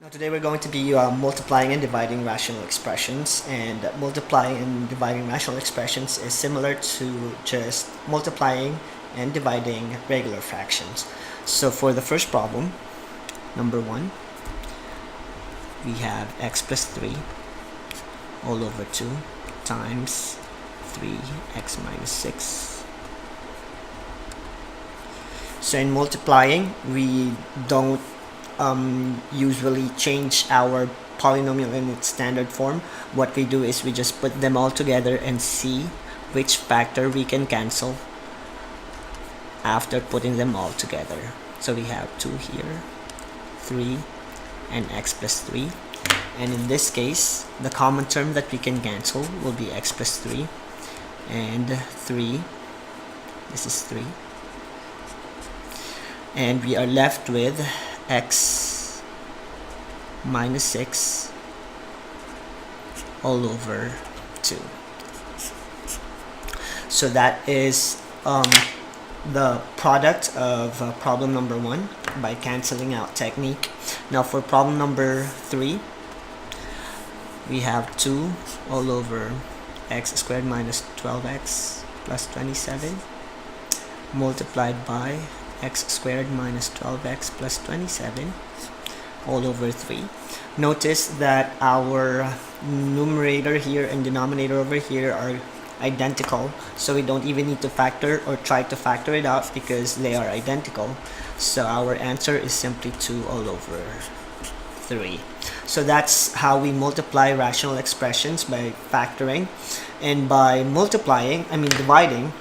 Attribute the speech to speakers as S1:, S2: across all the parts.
S1: Now today we're going to be multiplying and dividing rational expressions, and multiplying and dividing rational expressions is similar to just multiplying and dividing regular fractions. So for the first problem, number 1, we have x plus 3 all over 2 times 3x minus 6. So in multiplying, we don't usually change our polynomial in its standard form. What we do is we just put them all together and see which factor we can cancel after putting them all together. So we have 2 here, 3, and x plus 3. And in this case, the common term that we can cancel will be x plus 3 and 3. This is 3. And we are left with x minus 6 all over 2. So that is the product of problem number 1 by canceling out technique. Now for problem number 3, we have 2 all over x squared minus 12x plus 27 multiplied by x squared minus 12x plus 27 all over 3. Notice that our numerator here and denominator over here are identical, so we don't even need to factor or try to factor it out because they are identical. So our answer is simply 2 all over 3. So that's how we multiply rational expressions, by factoring. And by dividing,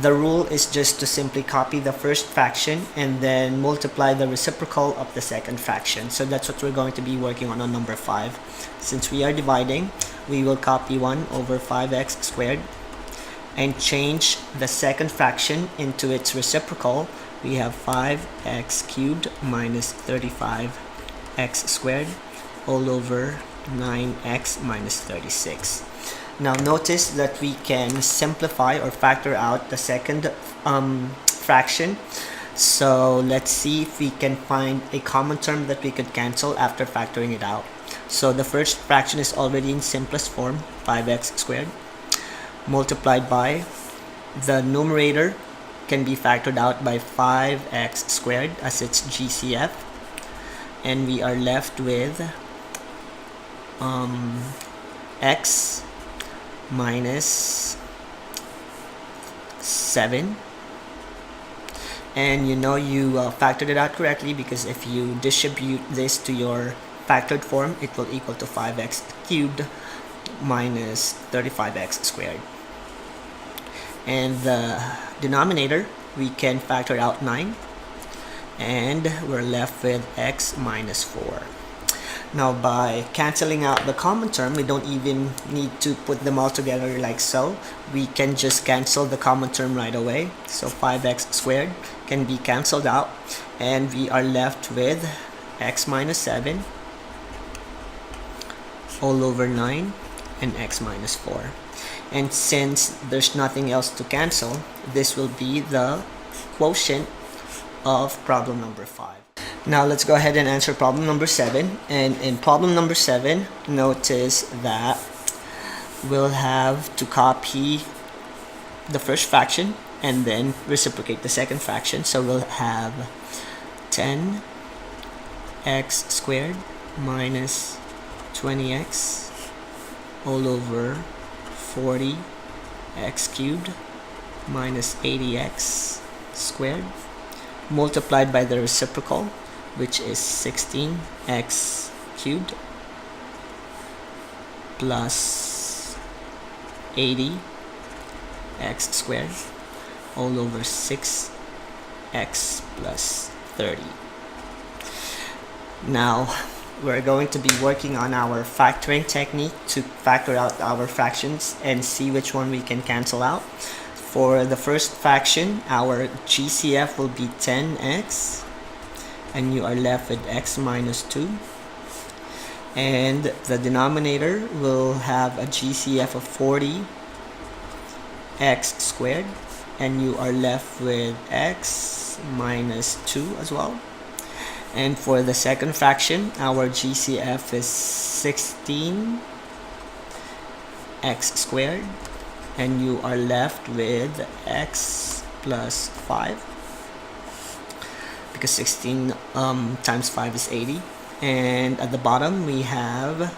S1: the rule is just to simply copy the first fraction and then multiply the reciprocal of the second fraction. So that's what we're going to be working on number 5. Since we are dividing, we will copy 1 over 5x squared and change the second fraction into its reciprocal. We have 5x cubed minus 35x squared all over 9x minus 36. Now notice that we can simplify or factor out the second fraction. So let's see if we can find a common term that we could cancel after factoring it out. So the first fraction is already in simplest form, 5x squared, multiplied by the numerator can be factored out by 5x squared as its GCF, and we are left with x minus 7, and you factored it out correctly, because if you distribute this to your factored form, it will equal to 5x cubed minus 35x squared. And the denominator, we can factor out 9, and we're left with x minus 4. Now by canceling out the common term, we don't even need to put them all together like so. We can just cancel the common term right away. So 5x squared can be canceled out, and we are left with x minus 7 all over 9 and x minus 4. And since there's nothing else to cancel, this will be the quotient of problem number 5. Now let's go ahead and answer problem number 7. And in problem number 7, notice that we'll have to copy the first fraction and then reciprocate the second fraction. So we'll have 10x squared minus 20x all over 40x cubed minus 80x squared multiplied by the reciprocal, which is 16x cubed plus 80x squared all over 6x plus 30. Now we're going to be working on our factoring technique to factor out our fractions and see which one we can cancel out. For the first fraction, our GCF will be 10x, and you are left with x minus 2. And the denominator will have a GCF of 40x squared, and you are left with x minus 2 as well. And for the second fraction, our GCF is 16x squared, and you are left with x plus 5, because 16 times 5 is 80. And at the bottom we have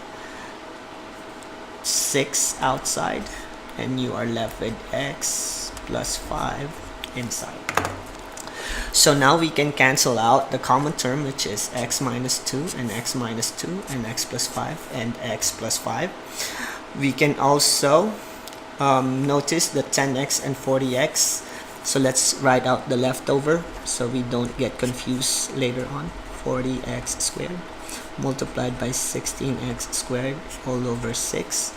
S1: 6 outside, and you are left with x plus 5 inside. So now we can cancel out the common term, which is x minus 2 and x minus 2 and x plus 5 and x plus 5. We can also notice the 10x and 40x. So let's write out the leftover so we don't get confused later on. 40x squared multiplied by 16x squared all over 6.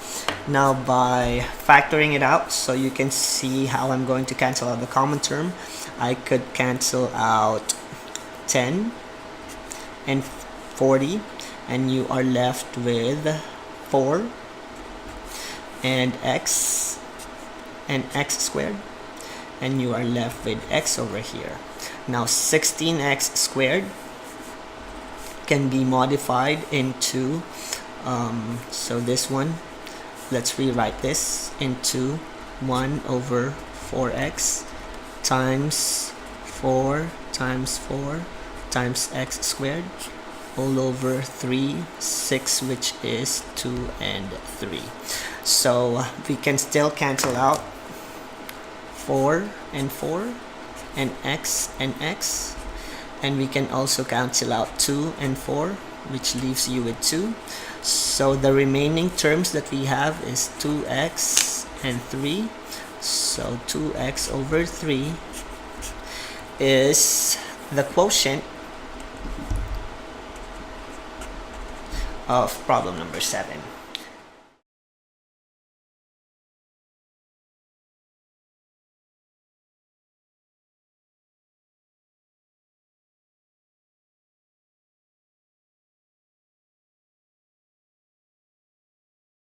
S1: Now by factoring it out, so you can see how I'm going to cancel out the common term, I could cancel out 10 and 40, and you are left with 4 and x squared, and you are left with x over here. Now 16x squared can be modified into so this one, let's rewrite this into 1 over 4x times 4 times 4 times x squared all over 6, which is 2 and 3. So we can still cancel out 4 and 4 and x, and we can also cancel out 2 and 4, which leaves you with 2. So the remaining terms that we have is 2x and 3. So 2x over 3 is the quotient of problem number 7.